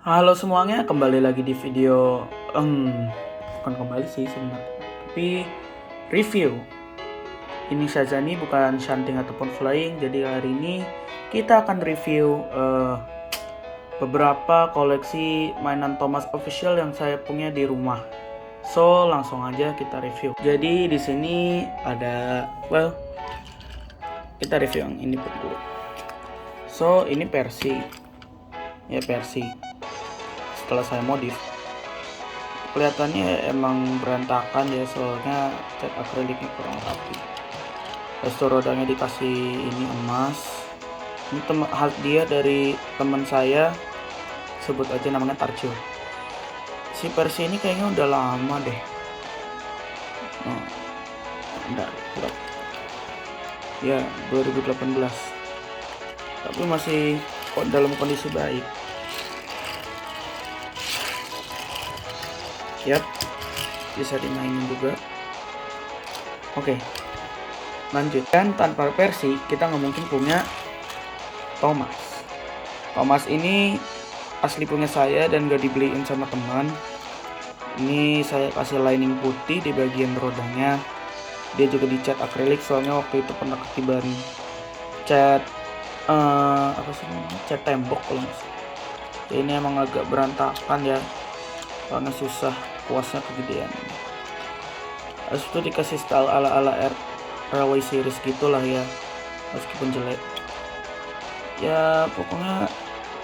Halo semuanya, kembali lagi di video bukan kembali sih sebenarnya, tapi review. Ini Syazani, bukan shunting ataupun flying. Jadi hari ini kita akan review beberapa koleksi mainan Thomas official yang saya punya di rumah. So, langsung aja kita review. Jadi di sini ada, kita review yang ini dulu. So, ini Persi. Ya, Persi. Setelah saya modif, kelihatannya emang berantakan ya, soalnya cat akriliknya kurang rapi. Resto rodanya dikasih ini emas. Ini hadiah dari teman saya, sebut aja namanya Tarjo. Si Persi ini kayaknya udah lama deh. Oh, enggak. Ya, 2018. Tapi masih dalam kondisi baik. Yap, bisa dimainin juga. Oke, lanjut. Dan tanpa Persi, kita nggak mungkin punya Thomas. Thomas ini asli punya saya dan gak dibeliin sama teman. Ini saya kasih lining putih di bagian rodanya. Dia juga dicat akrilik, soalnya waktu itu pernah ketiban cat cat tembok kalau nggak salah. Ini emang agak berantakan ya, karena susah, kuasnya kegedean. Habis itu dikasih style ala-ala Railway series gitulah ya, meskipun jelek. Ya pokoknya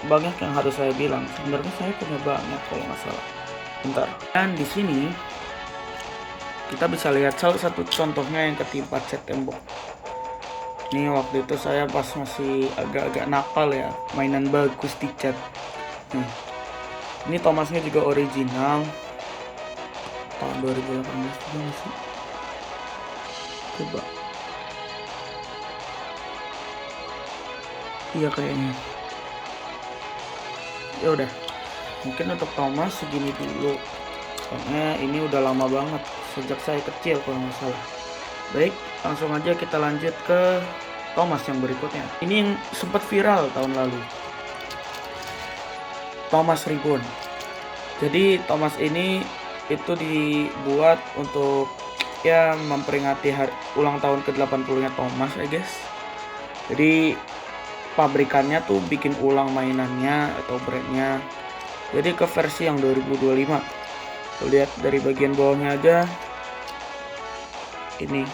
banyak yang harus saya bilang. Sebenarnya saya punya banyak kalau nggak salah. Bentar. Dan di sini kita bisa lihat salah satu contohnya yang ketimpa cat tembok. Ini waktu itu saya pas masih agak-agak nakal ya, mainan bagus dicat. Ini Thomasnya juga original, tahun 2018 juga masih. Coba. Iya kayaknya. Ya udah. Mungkin untuk Thomas segini dulu. Karena ini udah lama banget, sejak saya kecil kalau nggak salah. Baik, langsung aja kita lanjut ke Thomas yang berikutnya. Ini yang sempat viral tahun lalu, Thomas Reborn. Jadi Thomas ini itu dibuat untuk ya memperingati ulang tahun ke-80-nya Thomas, I guess. Jadi pabrikannya tuh bikin ulang mainannya atau brandnya. Jadi ke versi yang 2025. Lihat dari bagian bawahnya aja, ini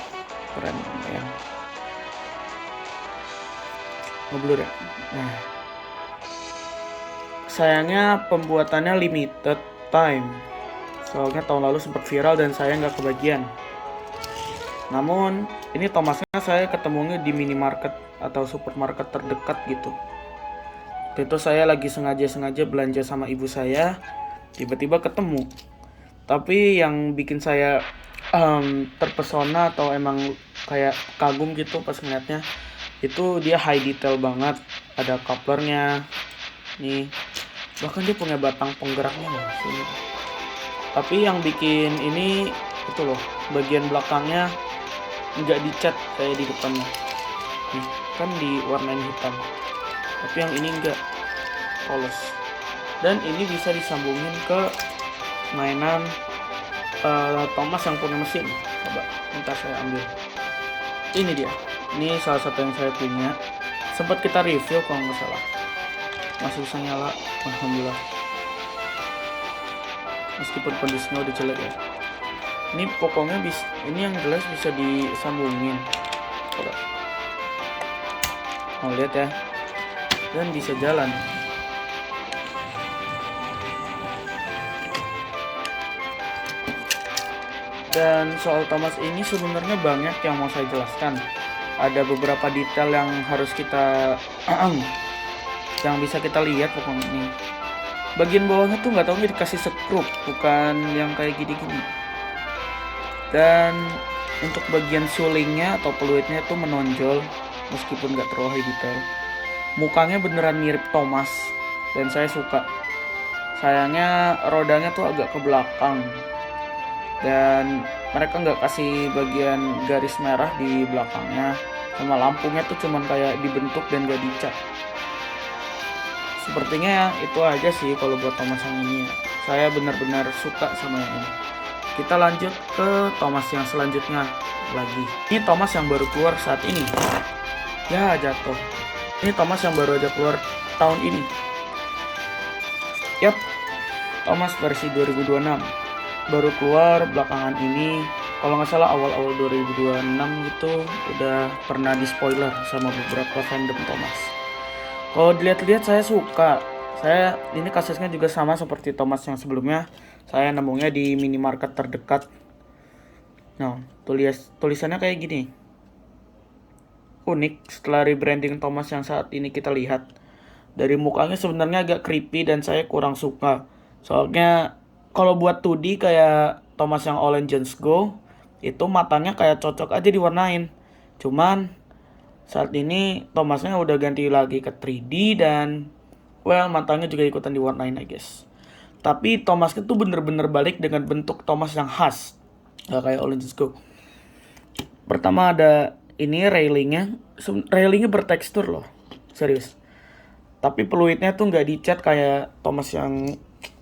keren ya, ngeblur ya. Nah, sayangnya pembuatannya limited time, soalnya tahun lalu sempat viral dan saya nggak kebagian. Namun ini Thomasnya saya ketemunya di minimarket atau supermarket terdekat gitu. Itu saya lagi sengaja belanja sama ibu saya, tiba-tiba ketemu. Tapi yang bikin saya terpesona atau emang kayak kagum gitu pas ngeliatnya, itu dia high detail banget. Ada couplernya nih, bahkan dia punya batang penggeraknya loh sini. Tapi yang bikin ini itu loh, bagian belakangnya nggak dicat kayak di depannya. Nih, kan diwarnain hitam, tapi yang ini enggak, polos. Dan ini bisa disambungin ke mainan Thomas yang punya mesin. Coba ntar saya ambil. Ini dia, ini salah satu yang saya punya, sempat kita review kalau nggak salah. Masih bisa nyala, alhamdulillah, meskipun kondisinya udah jelek ya. Ini pokoknya ini yang jelas bisa disambungin. Coba mau lihat ya, dan bisa jalan. Dan soal Thomas ini sebenarnya banyak yang mau saya jelaskan. Ada beberapa detail yang harus kita yang bisa kita lihat pokoknya ini. Bagian bawahnya tuh nggak tahu dikasih skrup, bukan yang kayak gini-gini. Dan untuk bagian sulingnya atau peluitnya tuh menonjol, meskipun nggak terlalu high detail. Mukanya beneran mirip Thomas dan saya suka. Sayangnya rodanya tuh agak ke belakang, dan mereka nggak kasih bagian garis merah di belakangnya, sama lampunya tuh cuman kayak dibentuk dan gak dicat. sepertinya itu aja sih kalau buat Thomas yang ini ya. Saya benar-benar suka sama yang ini. Kita lanjut ke Thomas yang selanjutnya lagi. Ini Thomas yang baru keluar saat ini. Ya, jatuh. Ini Thomas yang baru aja keluar tahun ini. Yap, Thomas versi 2026. Baru keluar belakangan ini. Kalau nggak salah awal-awal 2026 gitu udah pernah di spoiler sama beberapa fandom Thomas. Kalau dilihat-lihat saya suka. Ini kasusnya juga sama seperti Thomas yang sebelumnya. Saya nemunya di minimarket terdekat. Nah, tulisannya kayak gini. Unik setelah rebranding Thomas yang saat ini kita lihat. Dari mukanya sebenarnya agak creepy dan saya kurang suka. Soalnya kalau buat 2D kayak Thomas yang All Engines Go, itu matanya kayak cocok aja diwarnain. Cuman saat ini Thomasnya udah ganti lagi ke 3D dan matanya juga ikutan diwarnain I guess. Tapi Thomasnya tuh bener-bener balik dengan bentuk Thomas yang khas. Gak kayak All Engines Go. Pertama ada ini railingnya. Railingnya bertekstur loh. Serius. Tapi peluitnya tuh nggak dicat kayak Thomas yang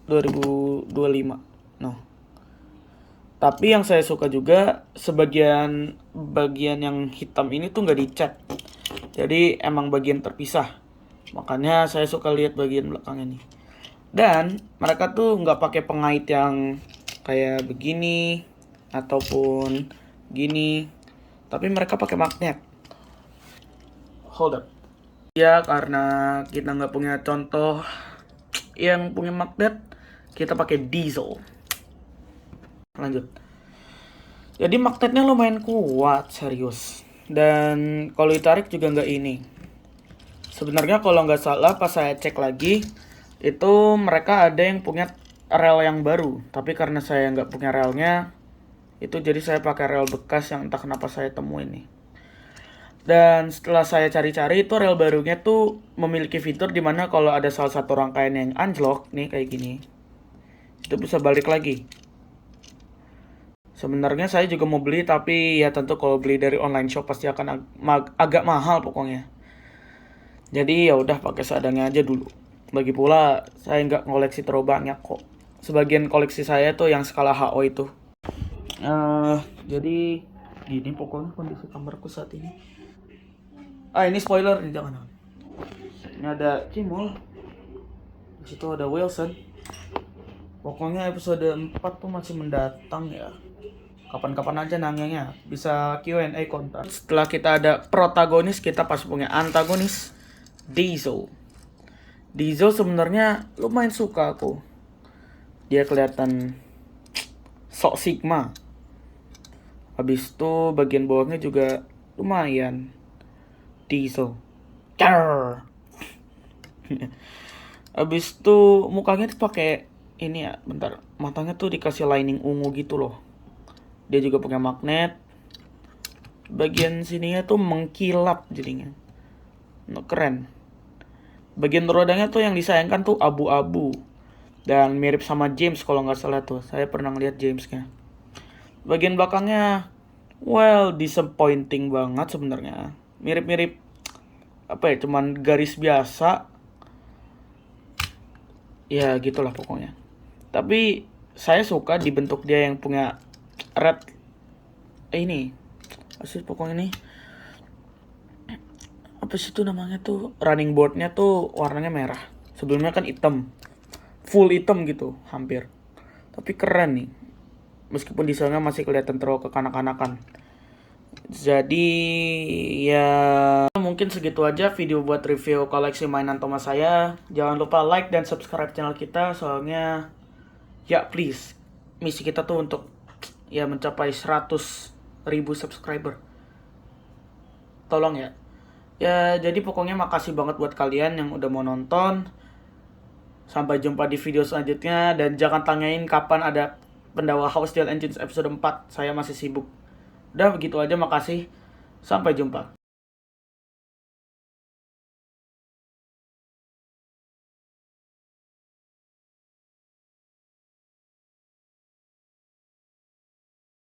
2025. No. Tapi yang saya suka juga bagian yang hitam ini tuh nggak dicat. Jadi emang bagian terpisah. Makanya saya suka lihat bagian belakangnya nih. Dan mereka tuh nggak pakai pengait yang kayak begini ataupun gini. Tapi mereka pakai magnet. Hold up. Ya karena kita nggak punya contoh yang punya magnet, kita pakai diesel. Lanjut. Jadi magnetnya lumayan kuat, serius. Dan kalau ditarik juga nggak ini. Sebenarnya kalau nggak salah pas saya cek lagi, itu mereka ada yang punya rel yang baru. Tapi karena saya nggak punya relnya, itu jadi saya pakai rel bekas yang entah kenapa saya temuin nih. Dan setelah saya cari-cari itu rel barunya tuh memiliki fitur dimana kalau ada salah satu rangkaian yang unlock nih kayak gini, itu bisa balik lagi. Sebenarnya saya juga mau beli tapi ya tentu kalau beli dari online shop pasti akan agak mahal pokoknya. Jadi ya udah pakai seadanya aja dulu. Lagi pula saya nggak ngoleksi terlalu banyak kok. Sebagian koleksi saya tuh yang skala HO itu. Jadi gini pokoknya kondisi kamarku saat ini. Ini spoiler nih, jangan. Ini ada Cimol. Di situ ada Wilson. Pokoknya episode 4 tuh masih mendatang ya. Kapan-kapan aja nanyanya. Bisa Q&A kontak. Setelah kita ada protagonis, kita pas punya antagonis. Diesel. Diesel sebenarnya lumayan suka aku. Dia kelihatan sok Sigma. Habis itu bagian bawahnya juga lumayan. Diesel. Carrr. Habis itu mukanya tuh pakai ini ya, bentar. Matanya tuh dikasih lining ungu gitu loh. Dia juga punya magnet. Bagian sininya tuh mengkilap jadinya. Keren. Bagian rodanya tuh yang disayangkan tuh abu-abu. Dan mirip sama James kalau nggak salah tuh. Saya pernah ngeliat Jamesnya. Bagian belakangnya disappointing banget sebenarnya. Mirip-mirip apa ya, cuman garis biasa. Ya gitulah pokoknya. Tapi saya suka dibentuk dia yang punya red ini. Asli pokoknya nih. Apa sih itu namanya tuh? Running boardnya tuh warnanya merah. Sebelumnya kan hitam. Full hitam gitu, hampir. Tapi keren nih. Meskipun desainnya masih kelihatan terlalu kekanak-kanakan. Jadi ya mungkin segitu aja video buat review koleksi mainan Thomas saya. Jangan lupa like dan subscribe channel kita. Soalnya ya please, misi kita tuh untuk ya mencapai 100.000 subscriber. Tolong ya. Ya jadi pokoknya makasih banget buat kalian yang udah mau nonton. Sampai jumpa di video selanjutnya. Dan jangan tanyain kapan ada Pendawa House Steel Engines episode 4. Saya masih sibuk. Udah begitu aja, makasih. Sampai jumpa.